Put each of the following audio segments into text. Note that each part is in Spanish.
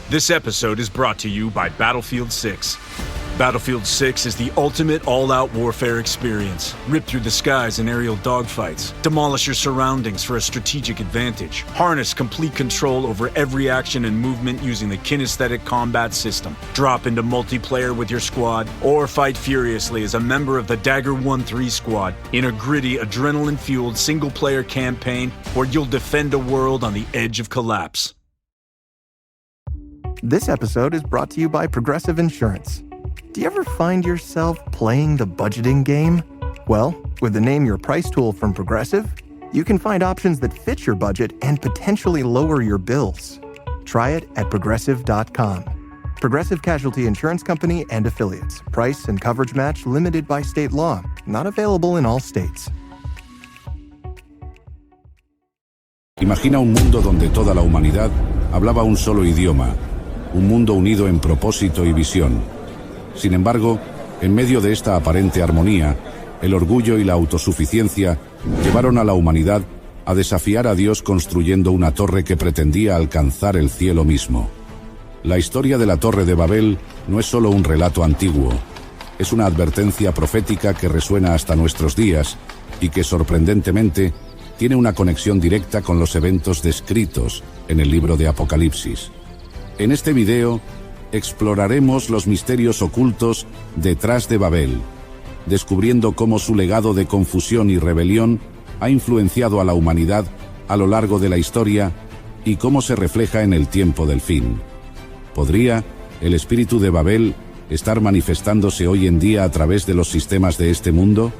This episode is brought to you by Battlefield 6. Battlefield 6 is the ultimate all-out warfare experience. Rip through the skies in aerial dogfights. Demolish your surroundings for a strategic advantage. Harness complete control over every action and movement using the kinesthetic combat system. Drop into multiplayer with your squad, or fight furiously as a member of the Dagger 1-3 squad in a gritty, adrenaline-fueled single-player campaign where you'll defend a world on the edge of collapse. This episode is brought to you by Progressive Insurance. Do you ever find yourself playing the budgeting game? Well, with the Name Your Price tool from Progressive, you can find options that fit your budget and potentially lower your bills. Try it at Progressive.com. Progressive Casualty Insurance Company and Affiliates. Price and coverage match limited by state law. Not available in all states. Imagina un mundo donde toda la humanidad hablaba un solo idioma, un mundo unido en propósito y visión. Sin embargo, en medio de esta aparente armonía, el orgullo y la autosuficiencia llevaron a la humanidad a desafiar a Dios construyendo una torre que pretendía alcanzar el cielo mismo. La historia de la Torre de Babel no es solo un relato antiguo, es una advertencia profética que resuena hasta nuestros días y que sorprendentemente tiene una conexión directa con los eventos descritos en el libro de Apocalipsis. En este video exploraremos los misterios ocultos detrás de Babel, descubriendo cómo su legado de confusión y rebelión ha influenciado a la humanidad a lo largo de la historia y cómo se refleja en el tiempo del fin. ¿Podría el espíritu de Babel estar manifestándose hoy en día a través de los sistemas de este mundo?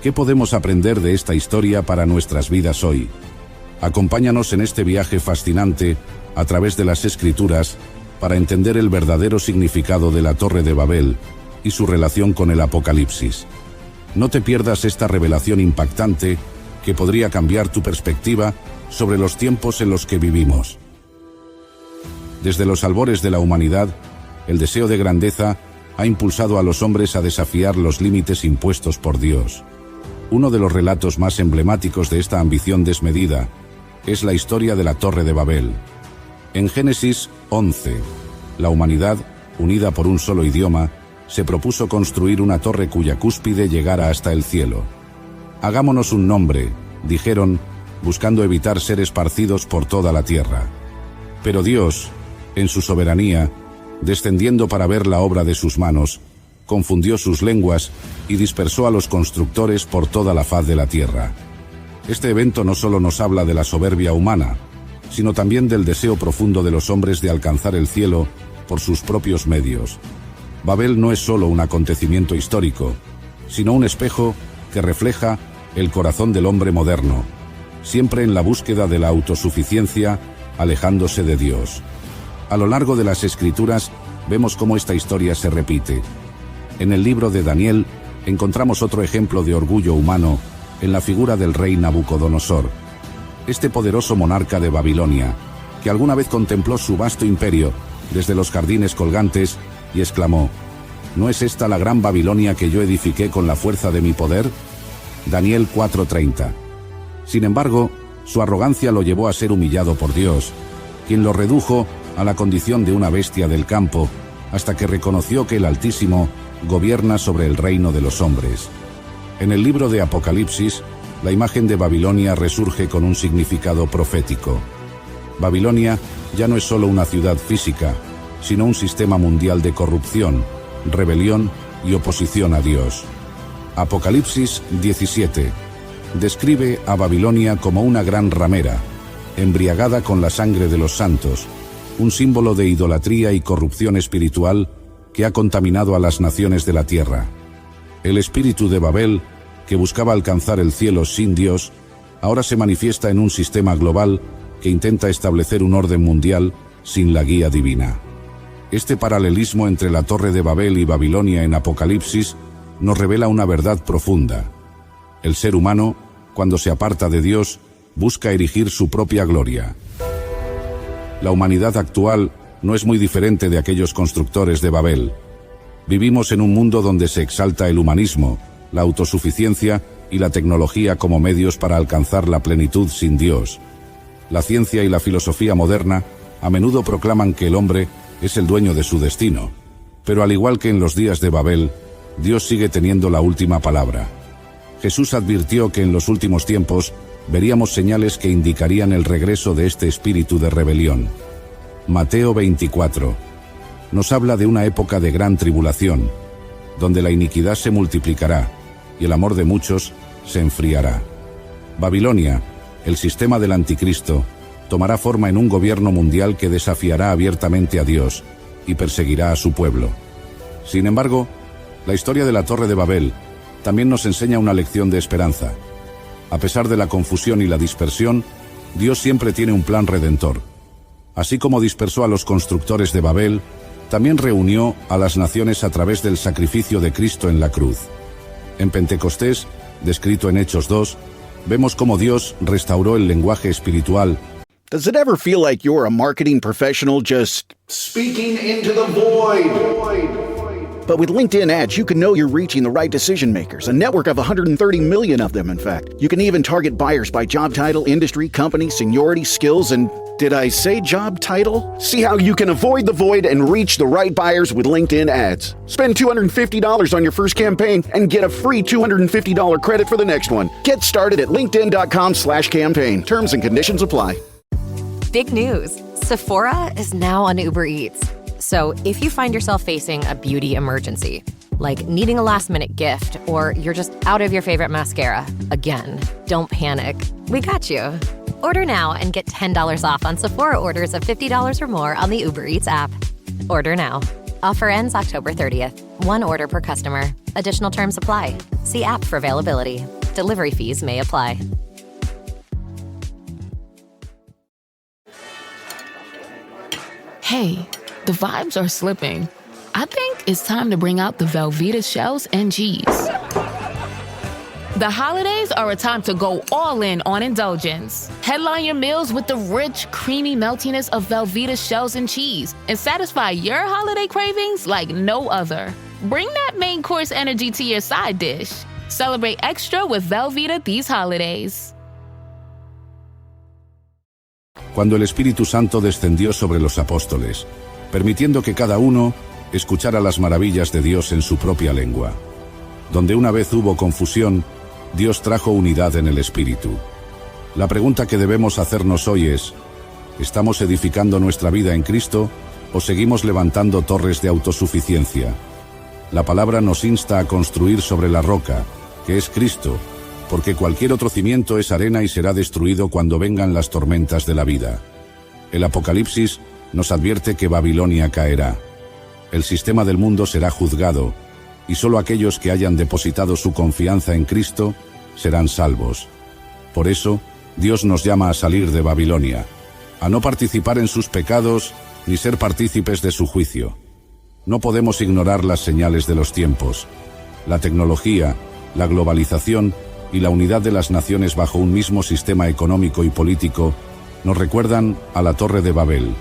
¿Qué podemos aprender de esta historia para nuestras vidas hoy? Acompáñanos en este viaje fascinante a través de las Escrituras para entender el verdadero significado de la Torre de Babel y su relación con el Apocalipsis. No te pierdas esta revelación impactante que podría cambiar tu perspectiva sobre los tiempos en los que vivimos. Desde los albores de la humanidad, el deseo de grandeza ha impulsado a los hombres a desafiar los límites impuestos por Dios. Uno de los relatos más emblemáticos de esta ambición desmedida es la historia de la Torre de Babel. En Génesis 11, la humanidad, unida por un solo idioma, se propuso construir una torre cuya cúspide llegara hasta el cielo. Hagámonos un nombre, dijeron, buscando evitar ser esparcidos por toda la tierra. Pero Dios, en su soberanía, descendiendo para ver la obra de sus manos, confundió sus lenguas y dispersó a los constructores por toda la faz de la tierra. Este evento no solo nos habla de la soberbia humana, sino también del deseo profundo de los hombres de alcanzar el cielo por sus propios medios. Babel no es solo un acontecimiento histórico, sino un espejo que refleja el corazón del hombre moderno, siempre en la búsqueda de la autosuficiencia, alejándose de Dios. A lo largo de las Escrituras vemos cómo esta historia se repite. En el libro de Daniel encontramos otro ejemplo de orgullo humano en la figura del rey Nabucodonosor. Este poderoso monarca de Babilonia, que alguna vez contempló su vasto imperio desde los jardines colgantes y exclamó: ¿no es esta la gran Babilonia que yo edifiqué con la fuerza de mi poder? Daniel 4:30. Sin embargo, su arrogancia lo llevó a ser humillado por Dios, quien lo redujo a la condición de una bestia del campo, hasta que reconoció que el Altísimo gobierna sobre el reino de los hombres. En el libro de Apocalipsis, la imagen de Babilonia resurge con un significado profético. Babilonia ya no es solo una ciudad física, sino un sistema mundial de corrupción, rebelión y oposición a Dios. Apocalipsis 17 describe a Babilonia como una gran ramera, embriagada con la sangre de los santos, un símbolo de idolatría y corrupción espiritual que ha contaminado a las naciones de la tierra. El espíritu de Babel, que buscaba alcanzar el cielo sin Dios, ahora se manifiesta en un sistema global que intenta establecer un orden mundial sin la guía divina. Este paralelismo entre la Torre de Babel y Babilonia en Apocalipsis nos revela una verdad profunda. El ser humano, cuando se aparta de Dios, busca erigir su propia gloria. La humanidad actual no es muy diferente de aquellos constructores de Babel. Vivimos en un mundo donde se exalta el humanismo, la autosuficiencia y la tecnología como medios para alcanzar la plenitud sin Dios. La ciencia y la filosofía moderna a menudo proclaman que el hombre es el dueño de su destino, pero al igual que en los días de Babel, Dios sigue teniendo la última palabra. Jesús advirtió que en los últimos tiempos veríamos señales que indicarían el regreso de este espíritu de rebelión. Mateo 24 nos habla de una época de gran tribulación, donde la iniquidad se multiplicará y el amor de muchos se enfriará. Babilonia, el sistema del anticristo, tomará forma en un gobierno mundial que desafiará abiertamente a Dios y perseguirá a su pueblo. Sin embargo, la historia de la Torre de Babel también nos enseña una lección de esperanza. A pesar de la confusión y la dispersión, Dios siempre tiene un plan redentor. Así como dispersó a los constructores de Babel, también reunió a las naciones a través del sacrificio de Cristo en la cruz. En Pentecostés, descrito en Hechos 2, vemos cómo Dios restauró el lenguaje espiritual. Does it ever feel like you're a marketing professional just speaking into the void? But with LinkedIn ads, you can know you're reaching the right decision makers, a network of 130 million of them, in fact. You can even target buyers by job title, industry, company, seniority, skills, and did I say job title? See how you can avoid the void and reach the right buyers with LinkedIn ads. Spend $250 on your first campaign and get a free $250 credit for the next one. Get started at linkedin.com/campaign. Terms and conditions apply. Big news. Sephora is now on Uber Eats. So if you find yourself facing a beauty emergency, like needing a last-minute gift, or you're just out of your favorite mascara, again, don't panic. We got you. Order now and get $10 off on Sephora orders of $50 or more on the Uber Eats app. Order now. Offer ends October 30th. One order per customer. Additional terms apply. See app for availability. Delivery fees may apply. Hey, the vibes are slipping. I think it's time to bring out the Velveeta shells and cheese. The holidays are a time to go all in on indulgence. Headline your meals with the rich, creamy meltiness of Velveeta shells and cheese and satisfy your holiday cravings like no other. Bring that main course energy to your side dish. Celebrate extra with Velveeta these holidays. Cuando el Espíritu Santo descendió sobre los apóstoles, permitiendo que cada uno escuchara las maravillas de Dios en su propia lengua. Donde una vez hubo confusión, Dios trajo unidad en el Espíritu. La pregunta que debemos hacernos hoy es, ¿estamos edificando nuestra vida en Cristo o seguimos levantando torres de autosuficiencia? La palabra nos insta a construir sobre la roca, que es Cristo, porque cualquier otro cimiento es arena y será destruido cuando vengan las tormentas de la vida. El Apocalipsis nos advierte que Babilonia caerá. El sistema del mundo será juzgado, y solo aquellos que hayan depositado su confianza en Cristo serán salvos. Por eso, Dios nos llama a salir de Babilonia, a no participar en sus pecados ni ser partícipes de su juicio. No podemos ignorar las señales de los tiempos. La tecnología, la globalización y la unidad de las naciones bajo un mismo sistema económico y político nos recuerdan a la Torre de Babel.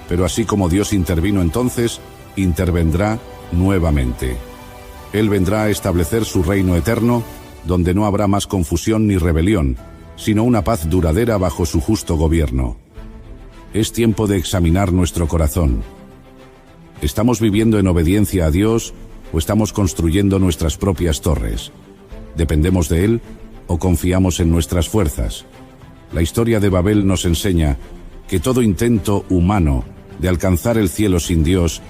Pero así como Dios intervino entonces, intervendrá nuevamente. Él vendrá a establecer su reino eterno, donde no habrá más confusión ni rebelión, sino una paz duradera bajo su justo gobierno. Es tiempo de examinar nuestro corazón. ¿Estamos viviendo en obediencia a Dios o estamos construyendo nuestras propias torres? ¿Dependemos de Él o confiamos en nuestras fuerzas? La historia de Babel nos enseña que todo intento humano de alcanzar el cielo sin Dios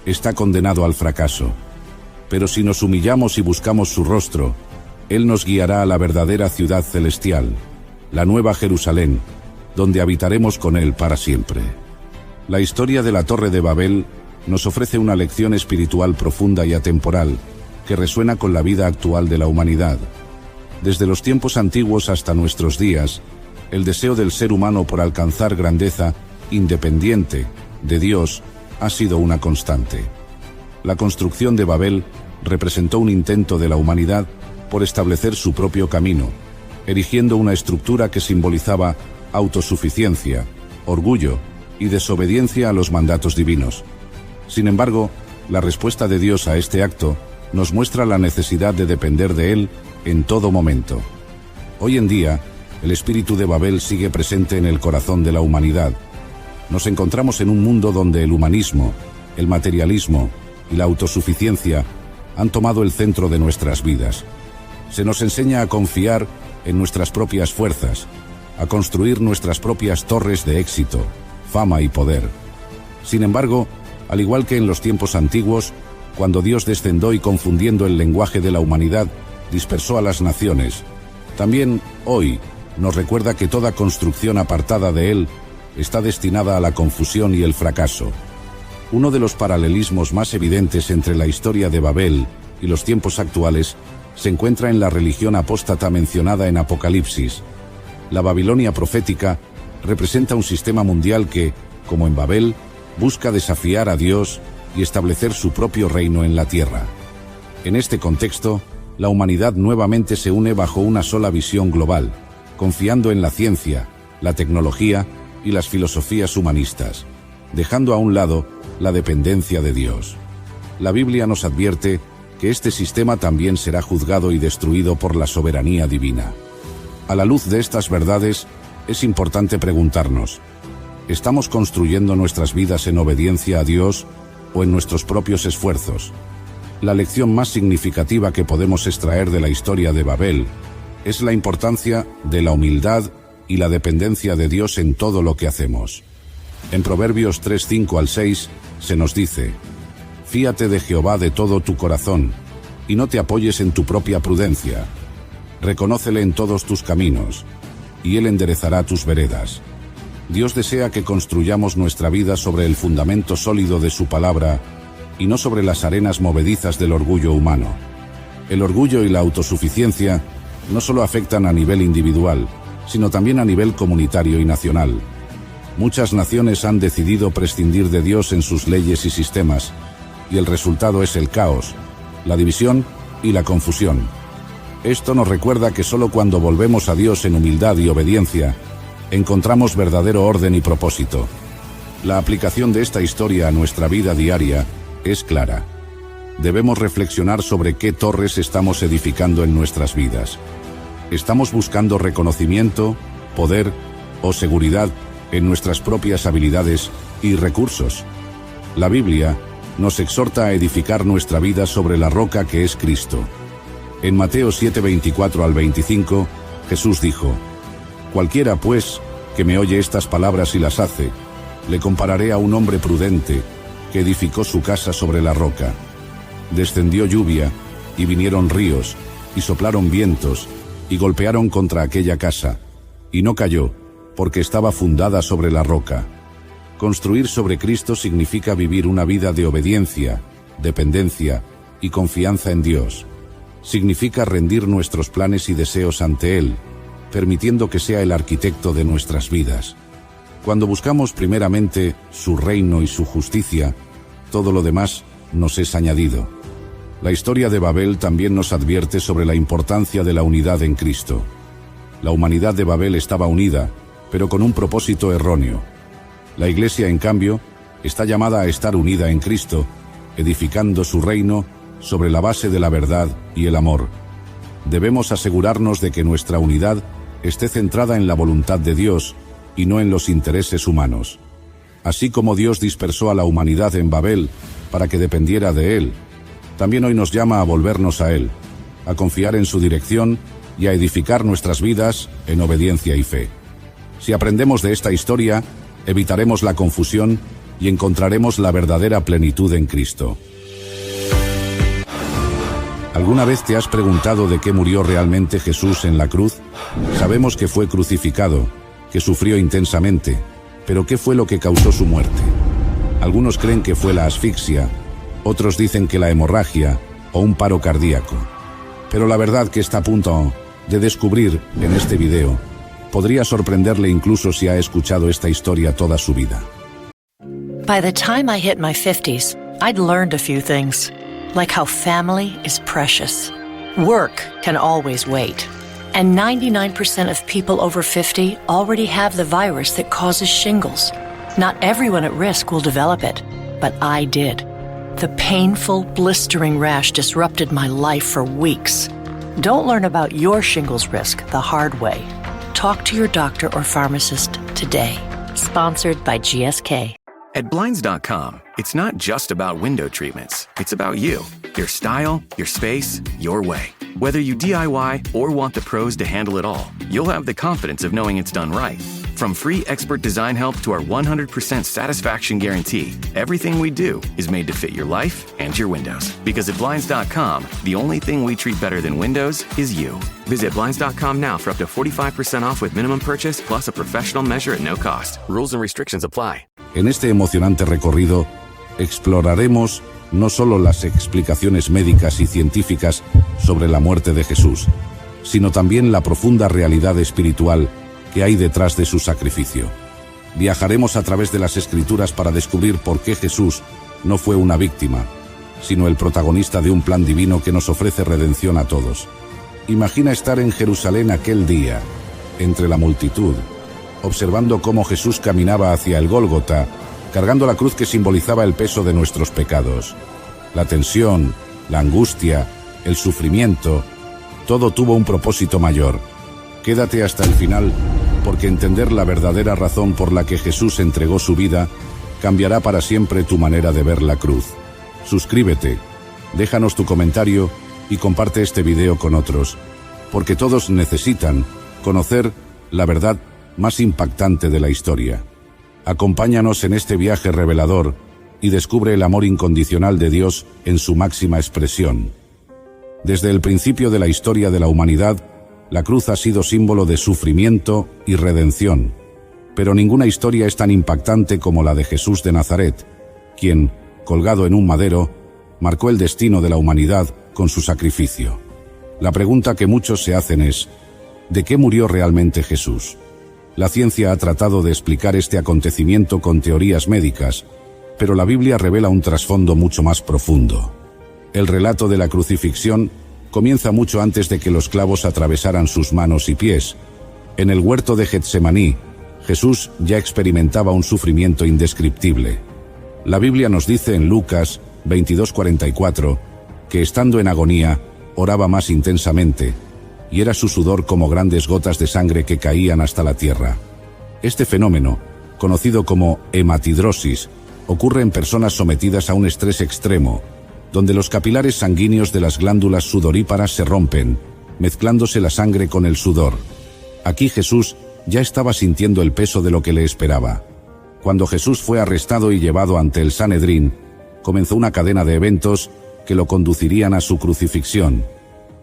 está condenado al fracaso. Pero si nos humillamos y buscamos su rostro, Él nos guiará a la verdadera ciudad celestial, la Nueva Jerusalén, donde habitaremos con Él para siempre. La historia de la Torre de Babel nos ofrece una lección espiritual profunda y atemporal que resuena con la vida actual de la humanidad. Desde los tiempos antiguos hasta nuestros días, el deseo del ser humano por alcanzar grandeza independiente de Dios ha sido una constante. La construcción de Babel representó un intento de la humanidad por establecer su propio camino, erigiendo una estructura que simbolizaba autosuficiencia, orgullo y desobediencia a los mandatos divinos. Sin embargo, la respuesta de Dios a este acto nos muestra la necesidad de depender de Él en todo momento. Hoy en día, el espíritu de Babel sigue presente en el corazón de la humanidad. Nos encontramos en un mundo donde el humanismo, el materialismo y la autosuficiencia han tomado el centro de nuestras vidas. Se nos enseña a confiar en nuestras propias fuerzas, a construir nuestras propias torres de éxito, fama y poder. Sin embargo, al igual que en los tiempos antiguos, cuando Dios descendió y confundiendo el lenguaje de la humanidad, dispersó a las naciones, también hoy nos recuerda que toda construcción apartada de Él está destinada a la confusión y el fracaso. Uno de los paralelismos más evidentes entre la historia de Babel y los tiempos actuales se encuentra en la religión apóstata mencionada en Apocalipsis. La Babilonia profética representa un sistema mundial que, como en Babel, busca desafiar a Dios y establecer su propio reino en la tierra. En este contexto, la humanidad nuevamente se une bajo una sola visión global, confiando en la ciencia, la tecnología y las filosofías humanistas, dejando a un lado la dependencia de Dios. La Biblia nos advierte que este sistema también será juzgado y destruido por la soberanía divina. A la luz de estas verdades, es importante preguntarnos: ¿estamos construyendo nuestras vidas en obediencia a Dios o en nuestros propios esfuerzos? La lección más significativa que podemos extraer de la historia de Babel es la importancia de la humildad y la dependencia de Dios en todo lo que hacemos. En Proverbios 3:5 al 6 se nos dice: «Fíate de Jehová de todo tu corazón, y no te apoyes en tu propia prudencia. Reconócele en todos tus caminos, y Él enderezará tus veredas». Dios desea que construyamos nuestra vida sobre el fundamento sólido de su palabra y no sobre las arenas movedizas del orgullo humano. El orgullo y la autosuficiencia no solo afectan a nivel individual, sino también a nivel comunitario y nacional. Muchas naciones han decidido prescindir de Dios en sus leyes y sistemas, y el resultado es el caos, la división y la confusión. Esto nos recuerda que solo cuando volvemos a Dios en humildad y obediencia, encontramos verdadero orden y propósito. La aplicación de esta historia a nuestra vida diaria es clara. Debemos reflexionar sobre qué torres estamos edificando en nuestras vidas. ¿Estamos buscando reconocimiento, poder o seguridad en nuestras propias habilidades y recursos? La Biblia nos exhorta a edificar nuestra vida sobre la roca que es Cristo. En Mateo 7:24 al 25, Jesús dijo: «Cualquiera, pues, que me oye estas palabras y las hace, le compararé a un hombre prudente que edificó su casa sobre la roca. Descendió lluvia, y vinieron ríos, y soplaron vientos, y golpearon contra aquella casa, y no cayó, porque estaba fundada sobre la roca». Construir sobre Cristo significa vivir una vida de obediencia, dependencia y confianza en Dios. Significa rendir nuestros planes y deseos ante Él, permitiendo que sea el arquitecto de nuestras vidas. Cuando buscamos primeramente su reino y su justicia, todo lo demás nos es añadido. La historia de Babel también nos advierte sobre la importancia de la unidad en Cristo. La humanidad de Babel estaba unida, pero con un propósito erróneo. La Iglesia, en cambio, está llamada a estar unida en Cristo, edificando su reino sobre la base de la verdad y el amor. Debemos asegurarnos de que nuestra unidad esté centrada en la voluntad de Dios y no en los intereses humanos. Así como Dios dispersó a la humanidad en Babel para que dependiera de Él, también hoy nos llama a volvernos a Él, a confiar en su dirección y a edificar nuestras vidas en obediencia y fe. Si aprendemos de esta historia, evitaremos la confusión y encontraremos la verdadera plenitud en Cristo. ¿Alguna vez te has preguntado de qué murió realmente Jesús en la cruz? Sabemos que fue crucificado, que sufrió intensamente, pero ¿qué fue lo que causó su muerte? Algunos creen que fue la asfixia, otros dicen que la hemorragia o un paro cardíaco. Pero la verdad que está a punto de descubrir en este video podría sorprenderle incluso si ha escuchado esta historia toda su vida. By the time I hit my 50s, I'd learned a few things, like how family is precious. Work can always wait. And 99% of people over 50 already have the virus that causes shingles. Not everyone at risk will develop it, but I did. The painful, blistering rash disrupted my life for weeks. Don't learn about your shingles risk the hard way. Talk to your doctor or pharmacist today. Sponsored by GSK. At Blinds.com, it's not just about window treatments. It's about you, your style, your space, your way. Whether you DIY or want the pros to handle it all, you'll have the confidence of knowing it's done right. From free expert design help to our 100% satisfaction guarantee, everything we do is made to fit your life and your windows. Because at Blinds.com, the only thing we treat better than windows is you. Visit Blinds.com now for up to 45% off with minimum purchase plus a professional measure at no cost. Rules and restrictions apply. En este emocionante recorrido, exploraremos no solo las explicaciones médicas y científicas sobre la muerte de Jesús, sino también la profunda realidad espiritual que hay detrás de su sacrificio. Viajaremos a través de las Escrituras para descubrir por qué Jesús no fue una víctima, sino el protagonista de un plan divino que nos ofrece redención a todos. Imagina estar en Jerusalén aquel día, entre la multitud, observando cómo Jesús caminaba hacia el Gólgota, cargando la cruz que simbolizaba el peso de nuestros pecados. La tensión, la angustia, el sufrimiento, todo tuvo un propósito mayor. Quédate hasta el final, porque entender la verdadera razón por la que Jesús entregó su vida cambiará para siempre tu manera de ver la cruz. Suscríbete, déjanos tu comentario y comparte este video con otros, porque todos necesitan conocer la verdad más impactante de la historia. Acompáñanos en este viaje revelador y descubre el amor incondicional de Dios en su máxima expresión. Desde el principio de la historia de la humanidad, la cruz ha sido símbolo de sufrimiento y redención, pero ninguna historia es tan impactante como la de Jesús de Nazaret, quien, colgado en un madero, marcó el destino de la humanidad con su sacrificio. La pregunta que muchos se hacen es, ¿de qué murió realmente Jesús? La ciencia ha tratado de explicar este acontecimiento con teorías médicas, pero la Biblia revela un trasfondo mucho más profundo. El relato de la crucifixión comienza mucho antes de que los clavos atravesaran sus manos y pies. En el huerto de Getsemaní, Jesús ya experimentaba un sufrimiento indescriptible. La Biblia nos dice en Lucas 22:44 que estando en agonía, oraba más intensamente, y era su sudor como grandes gotas de sangre que caían hasta la tierra. Este fenómeno, conocido como hematidrosis, ocurre en personas sometidas a un estrés extremo, donde los capilares sanguíneos de las glándulas sudoríparas se rompen, mezclándose la sangre con el sudor. Aquí Jesús ya estaba sintiendo el peso de lo que le esperaba. Cuando Jesús fue arrestado y llevado ante el Sanedrín, comenzó una cadena de eventos que lo conducirían a su crucifixión.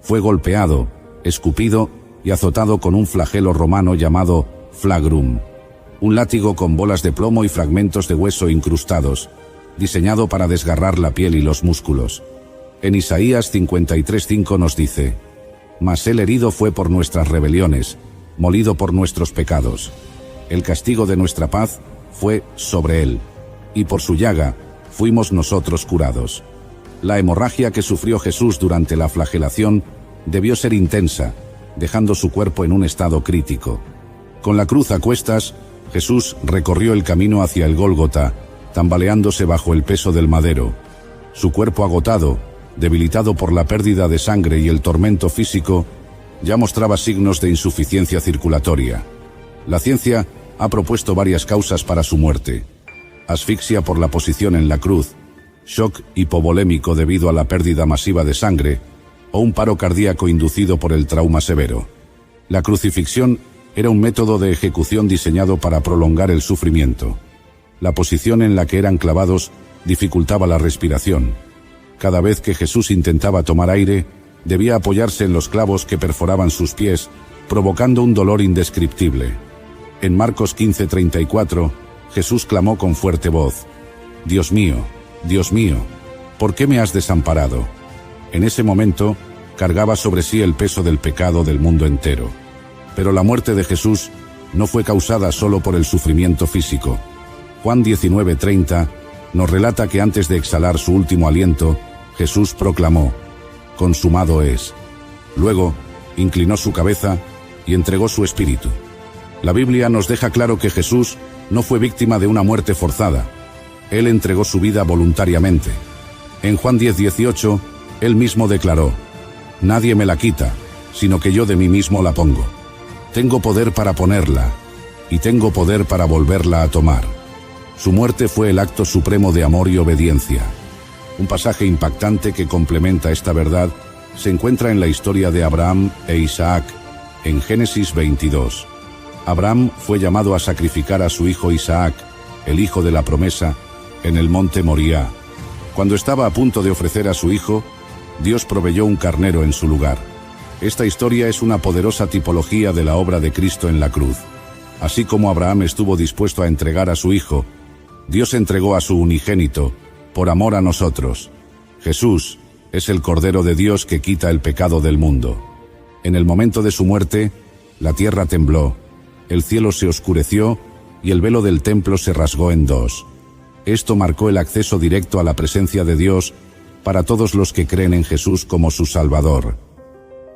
Fue golpeado, escupido y azotado con un flagelo romano llamado flagrum, un látigo con bolas de plomo y fragmentos de hueso incrustados, diseñado para desgarrar la piel y los músculos. En Isaías 53:5 nos dice: «Mas él herido fue por nuestras rebeliones, molido por nuestros pecados. El castigo de nuestra paz fue sobre él, y por su llaga fuimos nosotros curados». La hemorragia que sufrió Jesús durante la flagelación debió ser intensa, dejando su cuerpo en un estado crítico. Con la cruz a cuestas, Jesús recorrió el camino hacia el Gólgota, tambaleándose bajo el peso del madero. Su cuerpo agotado, debilitado por la pérdida de sangre y el tormento físico, ya mostraba signos de insuficiencia circulatoria. La ciencia ha propuesto varias causas para su muerte: asfixia por la posición en la cruz, shock hipovolémico debido a la pérdida masiva de sangre, o un paro cardíaco inducido por el trauma severo. La crucifixión era un método de ejecución diseñado para prolongar el sufrimiento. La posición en la que eran clavados dificultaba la respiración. Cada vez que Jesús intentaba tomar aire, debía apoyarse en los clavos que perforaban sus pies, provocando un dolor indescriptible. En Marcos 15:34, Jesús clamó con fuerte voz: Dios mío, ¿por qué me has desamparado?». En ese momento, cargaba sobre sí el peso del pecado del mundo entero. Pero la muerte de Jesús no fue causada solo por el sufrimiento físico. Juan 19:30 nos relata que antes de exhalar su último aliento, Jesús proclamó: «Consumado es». Luego, inclinó su cabeza y entregó su espíritu. La Biblia nos deja claro que Jesús no fue víctima de una muerte forzada. Él entregó su vida voluntariamente. En Juan 10:18, él mismo declaró: «Nadie me la quita, sino que yo de mí mismo la pongo. Tengo poder para ponerla, y tengo poder para volverla a tomar. Su muerte fue el acto supremo de amor y obediencia. Un pasaje impactante que complementa esta verdad se encuentra en la historia de Abraham e Isaac, en Génesis 22. Abraham fue llamado a sacrificar a su hijo Isaac, el hijo de la promesa, en el monte Moriah. Cuando estaba a punto de ofrecer a su hijo, Dios proveyó un carnero en su lugar. Esta historia es una poderosa tipología de la obra de Cristo en la cruz. Así como Abraham estuvo dispuesto a entregar a su hijo, Dios entregó a su unigénito, por amor a nosotros. Jesús es el Cordero de Dios que quita el pecado del mundo. En el momento de su muerte, la tierra tembló, el cielo se oscureció y el velo del templo se rasgó en dos. Esto marcó el acceso directo a la presencia de Dios para todos los que creen en Jesús como su Salvador.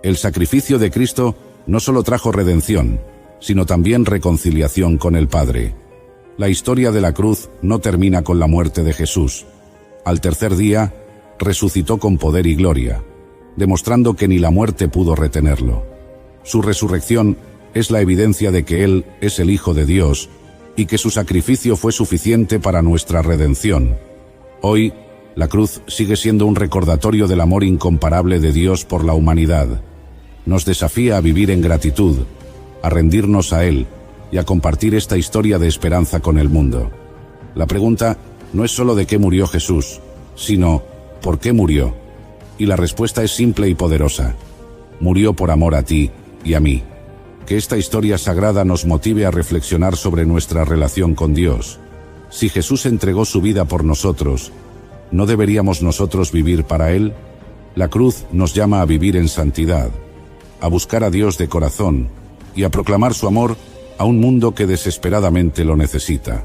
El sacrificio de Cristo no solo trajo redención, sino también reconciliación con el Padre. La historia de la cruz no termina con la muerte de Jesús. Al tercer día, resucitó con poder y gloria, demostrando que ni la muerte pudo retenerlo. Su resurrección es la evidencia de que Él es el Hijo de Dios y que su sacrificio fue suficiente para nuestra redención. Hoy, la cruz sigue siendo un recordatorio del amor incomparable de Dios por la humanidad. Nos desafía a vivir en gratitud, a rendirnos a Él y a compartir esta historia de esperanza con el mundo. La pregunta no es solo de qué murió Jesús, sino ¿por qué murió? Y la respuesta es simple y poderosa. Murió por amor a ti y a mí. Que esta historia sagrada nos motive a reflexionar sobre nuestra relación con Dios. Si Jesús entregó su vida por nosotros, ¿no deberíamos nosotros vivir para Él? La cruz nos llama a vivir en santidad, a buscar a Dios de corazón y a proclamar su amor a un mundo que desesperadamente lo necesita.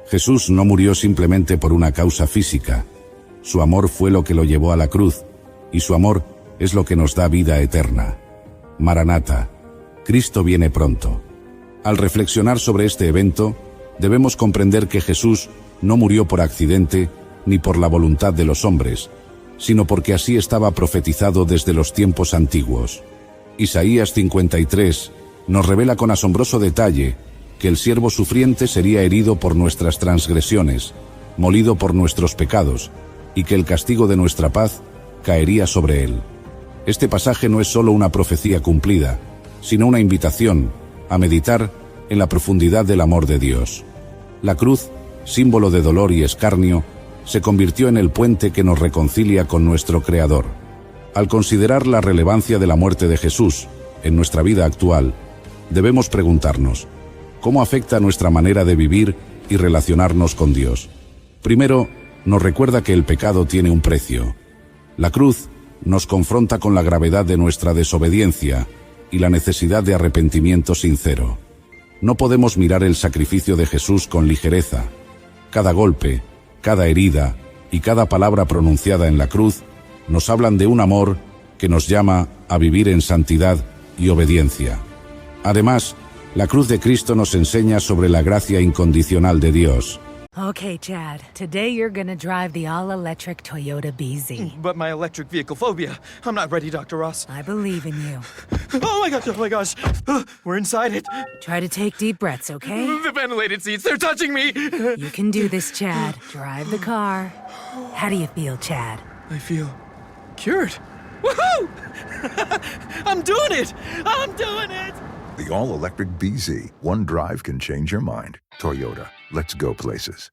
Jesús no murió simplemente por una causa física. Su amor fue lo que lo llevó a la cruz, y su amor es lo que nos da vida eterna. Maranata, Cristo viene pronto. Al reflexionar sobre este evento, debemos comprender que Jesús no murió por accidente ni por la voluntad de los hombres, sino porque así estaba profetizado desde los tiempos antiguos. Isaías 53 nos revela con asombroso detalle que el siervo sufriente sería herido por nuestras transgresiones, molido por nuestros pecados, y que el castigo de nuestra paz caería sobre él. Este pasaje no es solo una profecía cumplida, sino una invitación a meditar en la profundidad del amor de Dios. La cruz, símbolo de dolor y escarnio, se convirtió en el puente que nos reconcilia con nuestro Creador. Al considerar la relevancia de la muerte de Jesús en nuestra vida actual, debemos preguntarnos, ¿cómo afecta nuestra manera de vivir y relacionarnos con Dios? Primero, nos recuerda que el pecado tiene un precio. La cruz nos confronta con la gravedad de nuestra desobediencia y la necesidad de arrepentimiento sincero. No podemos mirar el sacrificio de Jesús con ligereza. Cada golpe, cada herida y cada palabra pronunciada en la cruz nos hablan de un amor que nos llama a vivir en santidad y obediencia. Además, la cruz de Cristo nos enseña sobre la gracia incondicional de Dios. Okay, Chad. Today you're gonna drive the all-electric Toyota BZ. But my electric vehicle phobia. I'm not ready, Dr. Ross. I believe in you. Oh my gosh. We're inside it. Try to take deep breaths, okay? The ventilated seats, they're touching me. You can do this, Chad. Drive the car. How do you feel, Chad? I feel cured. Woohoo! I'm doing it! I'm doing it! The all-electric BZ. One drive can change your mind. Toyota. Let's go places.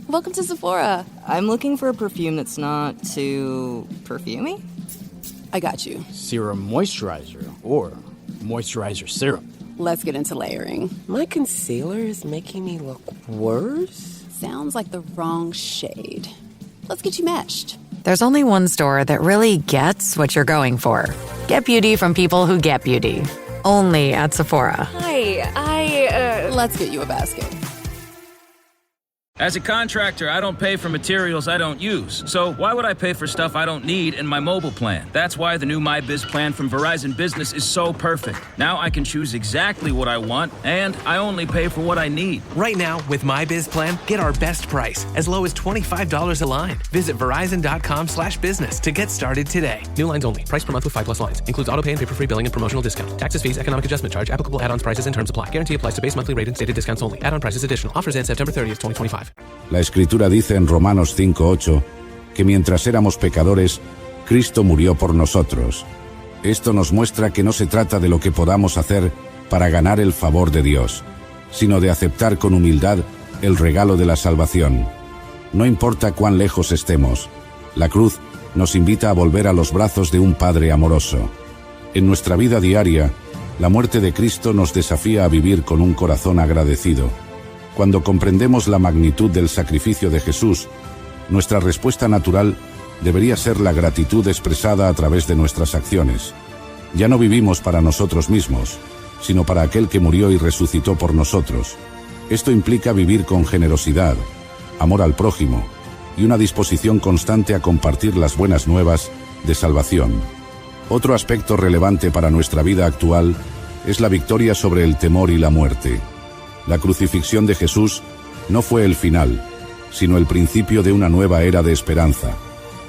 Welcome to Sephora. I'm looking for a perfume that's not too perfumey. I got you. Serum moisturizer or moisturizer serum. Let's get into layering. My concealer is making me look worse. Sounds like the wrong shade. Let's get you matched. There's only one store that really gets what you're going for. Get beauty from people who get beauty. Only at Sephora. Hi, Let's get you a basket. As a contractor, I don't pay for materials I don't use. So why would I pay for stuff I don't need in my mobile plan? That's why the new MyBiz plan from Verizon Business is so perfect. Now I can choose exactly what I want, and I only pay for what I need. Right now, with MyBiz plan, get our best price, as low as $25 a line. Visit verizon.com/business to get started today. New lines only. Price per month with 5+ lines. Includes auto pay and paper-free billing and promotional discount. Taxes, fees, economic adjustment charge. Applicable add-ons, prices, and terms apply. Guarantee applies to base monthly rate and stated discounts only. Add-on prices additional. Offers end September 30th, 2025. La Escritura dice en Romanos 5:8 que mientras éramos pecadores, Cristo murió por nosotros. Esto nos muestra que no se trata de lo que podamos hacer para ganar el favor de Dios, sino de aceptar con humildad el regalo de la salvación. No importa cuán lejos estemos, la cruz nos invita a volver a los brazos de un Padre amoroso. En nuestra vida diaria, la muerte de Cristo nos desafía a vivir con un corazón agradecido. Cuando comprendemos la magnitud del sacrificio de Jesús, nuestra respuesta natural debería ser la gratitud expresada a través de nuestras acciones. Ya no vivimos para nosotros mismos, sino para aquel que murió y resucitó por nosotros. Esto implica vivir con generosidad, amor al prójimo y una disposición constante a compartir las buenas nuevas de salvación. Otro aspecto relevante para nuestra vida actual es la victoria sobre el temor y la muerte. La crucifixión de Jesús no fue el final, sino el principio de una nueva era de esperanza.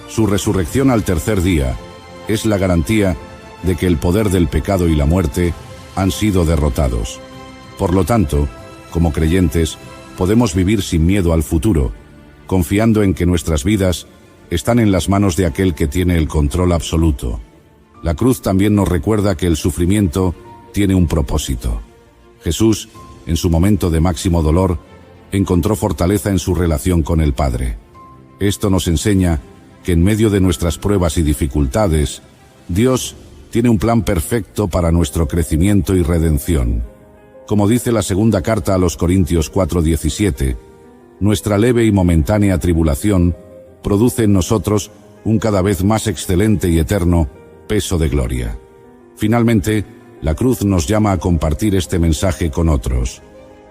Su resurrección al tercer día es la garantía de que el poder del pecado y la muerte han sido derrotados. Por lo tanto, como creyentes, podemos vivir sin miedo al futuro, confiando en que nuestras vidas están en las manos de aquel que tiene el control absoluto. La cruz también nos recuerda que el sufrimiento tiene un propósito. Jesús, en su momento de máximo dolor, encontró fortaleza en su relación con el Padre. Esto nos enseña que en medio de nuestras pruebas y dificultades, Dios tiene un plan perfecto para nuestro crecimiento y redención. Como dice la segunda carta a los Corintios 4:17, nuestra leve y momentánea tribulación produce en nosotros un cada vez más excelente y eterno peso de gloria. Finalmente, la cruz nos llama a compartir este mensaje con otros.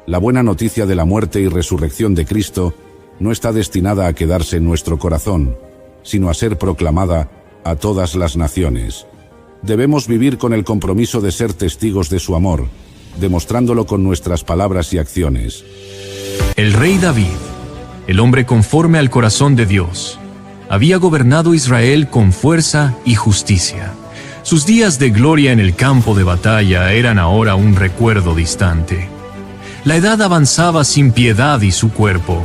La buena noticia de la muerte y resurrección de Cristo no está destinada a quedarse en nuestro corazón, sino a ser proclamada a todas las naciones. Debemos vivir con el compromiso de ser testigos de su amor, demostrándolo con nuestras palabras y acciones. El rey David, el hombre conforme al corazón de Dios, había gobernado Israel con fuerza y justicia. Sus días de gloria en el campo de batalla eran ahora un recuerdo distante. La edad avanzaba sin piedad y su cuerpo,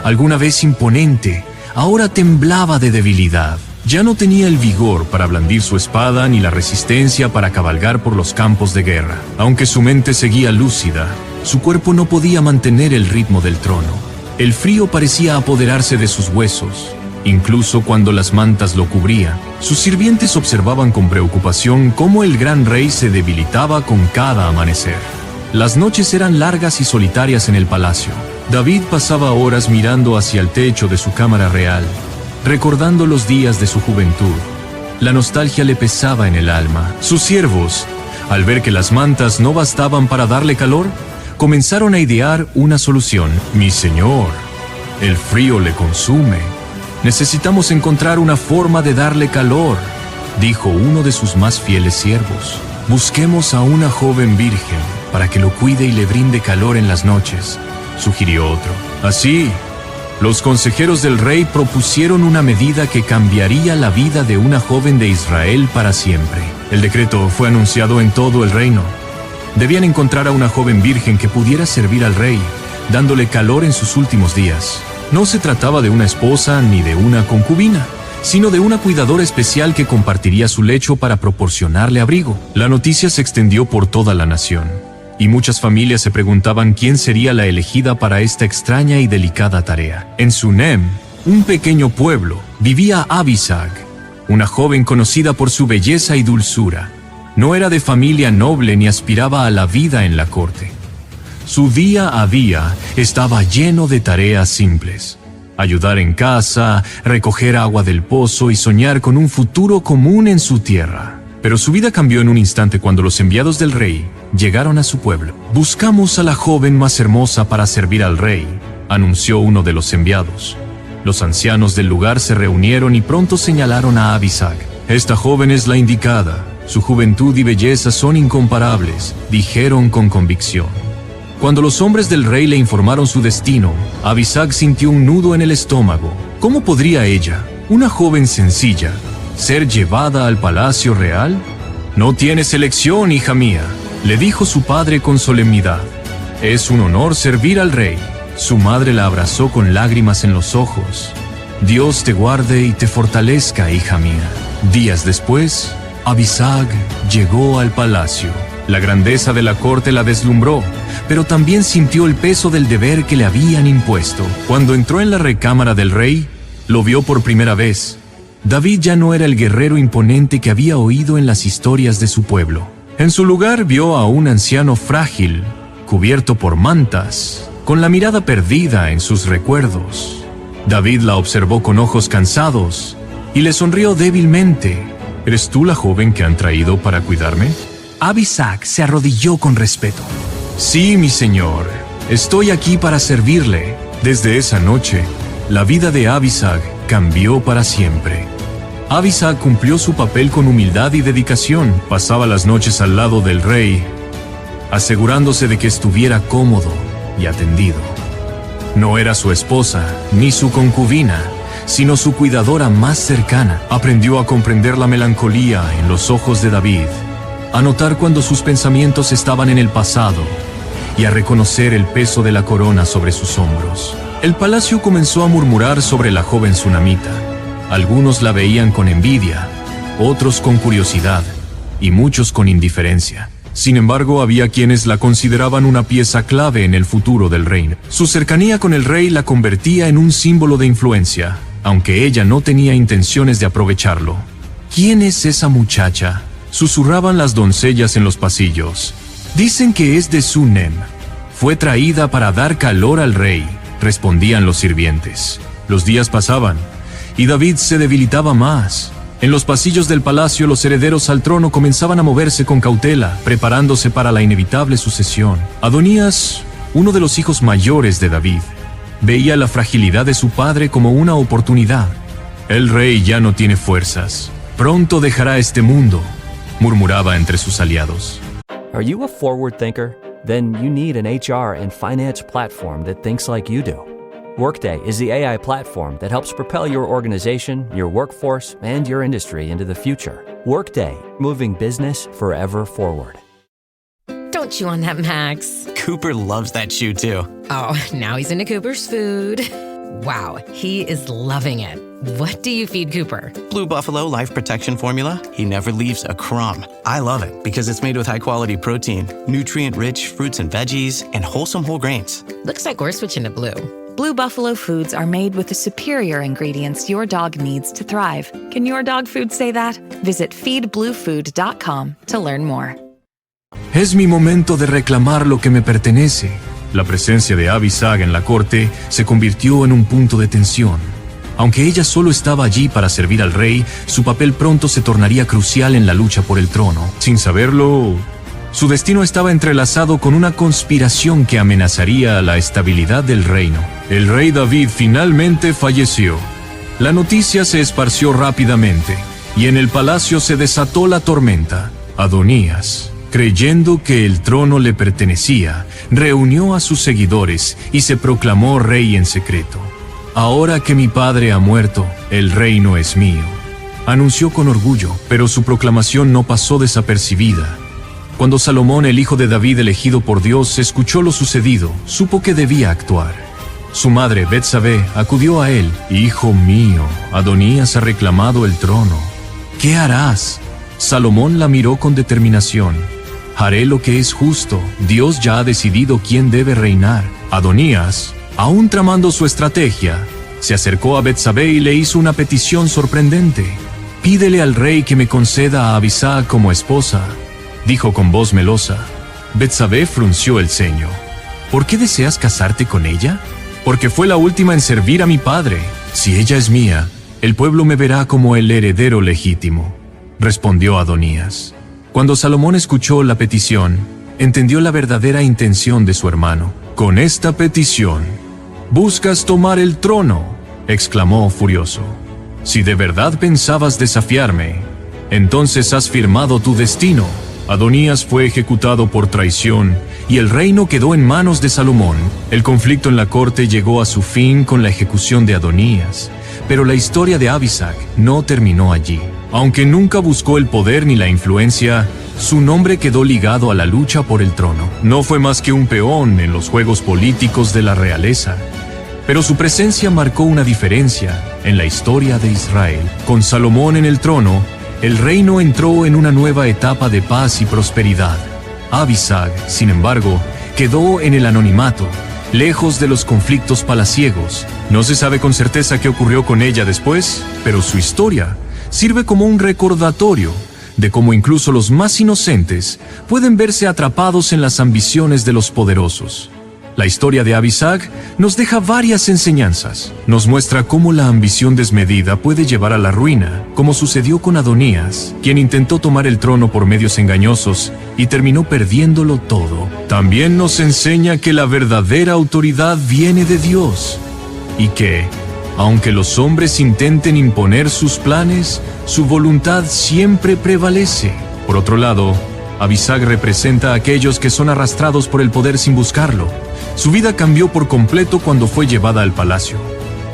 alguna vez imponente, ahora temblaba de debilidad. Ya no tenía el vigor para blandir su espada ni la resistencia para cabalgar por los campos de guerra. Aunque su mente seguía lúcida, su cuerpo no podía mantener el ritmo del trono. El frío parecía apoderarse de sus huesos. Incluso cuando las mantas lo cubrían, sus sirvientes observaban con preocupación cómo el gran rey se debilitaba con cada amanecer. Las noches eran largas y solitarias en el palacio. David pasaba horas mirando hacia el techo de su cámara real, recordando los días de su juventud. La nostalgia le pesaba en el alma. Sus siervos, al ver que las mantas no bastaban para darle calor, comenzaron a idear una solución. «Mi señor, el frío le consume. Necesitamos encontrar una forma de darle calor», dijo uno de sus más fieles siervos. «Busquemos a una joven virgen para que lo cuide y le brinde calor en las noches», sugirió otro. Así, los consejeros del rey propusieron una medida que cambiaría la vida de una joven de Israel para siempre. El decreto fue anunciado en todo el reino. Debían encontrar a una joven virgen que pudiera servir al rey, dándole calor en sus últimos días. No se trataba de una esposa ni de una concubina, sino de una cuidadora especial que compartiría su lecho para proporcionarle abrigo. La noticia se extendió por toda la nación, y muchas familias se preguntaban quién sería la elegida para esta extraña y delicada tarea. En Sunem, un pequeño pueblo, vivía Abisag, una joven conocida por su belleza y dulzura. No era de familia noble ni aspiraba a la vida en la corte. Su día a día estaba lleno de tareas simples: ayudar en casa, recoger agua del pozo y soñar con un futuro común en su tierra. Pero su vida cambió en un instante cuando los enviados del rey llegaron a su pueblo. «Buscamos a la joven más hermosa para servir al rey», anunció uno de los enviados. Los ancianos del lugar se reunieron y pronto señalaron a Abisag. Esta joven es la indicada. Su juventud y belleza son incomparables, dijeron con convicción. Cuando los hombres del rey le informaron su destino, Abisag sintió un nudo en el estómago. ¿Cómo podría ella, una joven sencilla, ser llevada al palacio real? No tienes elección, hija mía, le dijo su padre con solemnidad. Es un honor servir al rey. Su madre la abrazó con lágrimas en los ojos. Dios te guarde y te fortalezca, hija mía. Días después, Abisag llegó al palacio. La grandeza de la corte la deslumbró, pero también sintió el peso del deber que le habían impuesto. Cuando entró en la recámara del rey, lo vio por primera vez. David ya no era el guerrero imponente que había oído en las historias de su pueblo. En su lugar vio a un anciano frágil, cubierto por mantas, con la mirada perdida en sus recuerdos. David la observó con ojos cansados y le sonrió débilmente. ¿Eres tú la joven que han traído para cuidarme? Abisag se arrodilló con respeto. Sí, mi señor, estoy aquí para servirle. Desde esa noche, la vida de Abisag cambió para siempre. Abisag cumplió su papel con humildad y dedicación. Pasaba las noches al lado del rey, asegurándose de que estuviera cómodo y atendido. No era su esposa ni su concubina, sino su cuidadora más cercana. Aprendió a comprender la melancolía en los ojos de David, a notar cuando sus pensamientos estaban en el pasado y a reconocer el peso de la corona sobre sus hombros. El palacio comenzó a murmurar sobre la joven tsunamita. Algunos la veían con envidia, otros con curiosidad y muchos con indiferencia. Sin embargo, había quienes la consideraban una pieza clave en el futuro del reino. Su cercanía con el rey la convertía en un símbolo de influencia, aunque ella no tenía intenciones de aprovecharlo. ¿Quién es esa muchacha?, susurraban las doncellas en los pasillos. Dicen que es de Sunem. Fue traída para dar calor al rey, respondían los sirvientes. Los días pasaban, y David se debilitaba más. En los pasillos del palacio, los herederos al trono comenzaban a moverse con cautela, preparándose para la inevitable sucesión. Adonías, uno de los hijos mayores de David, veía la fragilidad de su padre como una oportunidad. El rey ya no tiene fuerzas. Pronto dejará este mundo, murmuraba entre sus aliados. Are you a forward thinker? Then you need an HR and finance platform that thinks like you do. Workday is the AI platform that helps propel your organization, your workforce, and your industry into the future. Workday, moving business forever forward. Don't chew on that, Max. Cooper loves that chew too. Oh, now he's into Cooper's food. Wow, he is loving it. What do you feed Cooper? Blue Buffalo Life Protection Formula. He never leaves a crumb. I love it because it's made with high-quality protein, nutrient-rich fruits and veggies, and wholesome whole grains. Looks like we're switching to Blue. Blue Buffalo foods are made with the superior ingredients your dog needs to thrive. Can your dog food say that? Visit feedbluefood.com to learn more. Es mi momento de reclamar lo que me pertenece. La presencia de Abisag en la corte se convirtió en un punto de tensión. Aunque ella solo estaba allí para servir al rey, su papel pronto se tornaría crucial en la lucha por el trono. Sin saberlo, su destino estaba entrelazado con una conspiración que amenazaría la estabilidad del reino. El rey David finalmente falleció. La noticia se esparció rápidamente, y en el palacio se desató la tormenta. Adonías, creyendo que el trono le pertenecía, reunió a sus seguidores y se proclamó rey en secreto. Ahora que mi padre ha muerto, el reino es mío, anunció con orgullo, pero su proclamación no pasó desapercibida. Cuando Salomón, el hijo de David elegido por Dios, escuchó lo sucedido, supo que debía actuar. Su madre, Betsabé, acudió a él. «Hijo mío, Adonías ha reclamado el trono. ¿Qué harás?» Salomón la miró con determinación. «Haré lo que es justo. Dios ya ha decidido quién debe reinar». Adonías, aún tramando su estrategia, se acercó a Betsabé y le hizo una petición sorprendente. «Pídele al rey que me conceda a Abisag como esposa», dijo con voz melosa. Betsabé frunció el ceño. «¿Por qué deseas casarte con ella?» «Porque fue la última en servir a mi padre. Si ella es mía, el pueblo me verá como el heredero legítimo», respondió Adonías. Cuando Salomón escuchó la petición, entendió la verdadera intención de su hermano. «Con esta petición, «Buscas tomar el trono», exclamó furioso. «Si de verdad pensabas desafiarme, entonces has firmado tu destino». Adonías fue ejecutado por traición y el reino quedó en manos de Salomón. El conflicto en la corte llegó a su fin con la ejecución de Adonías, pero la historia de Abisag no terminó allí. Aunque nunca buscó el poder ni la influencia, su nombre quedó ligado a la lucha por el trono. No fue más que un peón en los juegos políticos de la realeza, pero su presencia marcó una diferencia en la historia de Israel. Con Salomón en el trono, el reino entró en una nueva etapa de paz y prosperidad. Abisag, sin embargo, quedó en el anonimato, lejos de los conflictos palaciegos. No se sabe con certeza qué ocurrió con ella después, pero su historia sirve como un recordatorio de cómo incluso los más inocentes pueden verse atrapados en las ambiciones de los poderosos. La historia de Abisag nos deja varias enseñanzas. Nos muestra cómo la ambición desmedida puede llevar a la ruina, como sucedió con Adonías, quien intentó tomar el trono por medios engañosos y terminó perdiéndolo todo. También nos enseña que la verdadera autoridad viene de Dios y que, aunque los hombres intenten imponer sus planes, su voluntad siempre prevalece. Por otro lado, Abisag representa a aquellos que son arrastrados por el poder sin buscarlo. Su vida cambió por completo cuando fue llevada al palacio,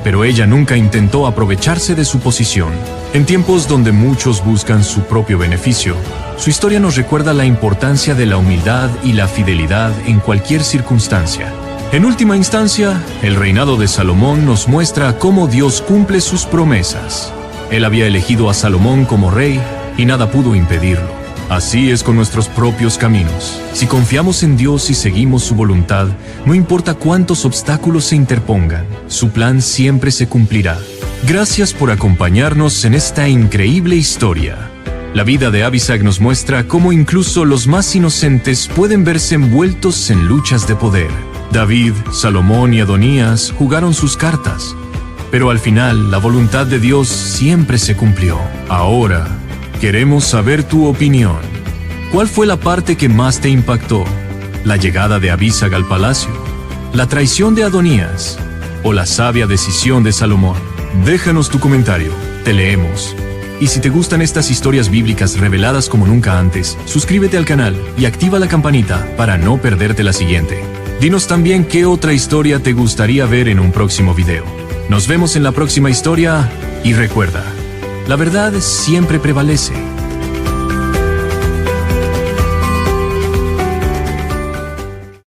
pero ella nunca intentó aprovecharse de su posición. En tiempos donde muchos buscan su propio beneficio, su historia nos recuerda la importancia de la humildad y la fidelidad en cualquier circunstancia. En última instancia, el reinado de Salomón nos muestra cómo Dios cumple sus promesas. Él había elegido a Salomón como rey y nada pudo impedirlo. Así es con nuestros propios caminos. Si confiamos en Dios y seguimos su voluntad, no importa cuántos obstáculos se interpongan, su plan siempre se cumplirá. Gracias por acompañarnos en esta increíble historia. La vida de Abisag nos muestra cómo incluso los más inocentes pueden verse envueltos en luchas de poder. David, Salomón y Adonías jugaron sus cartas, pero al final la voluntad de Dios siempre se cumplió. Ahora, queremos saber tu opinión. ¿Cuál fue la parte que más te impactó? ¿La llegada de Abisag al palacio? ¿La traición de Adonías? ¿O la sabia decisión de Salomón? Déjanos tu comentario, te leemos. Y si te gustan estas historias bíblicas reveladas como nunca antes, suscríbete al canal y activa la campanita para no perderte la siguiente. Dinos también qué otra historia te gustaría ver en un próximo video. Nos vemos en la próxima historia y recuerda, la verdad siempre prevalece.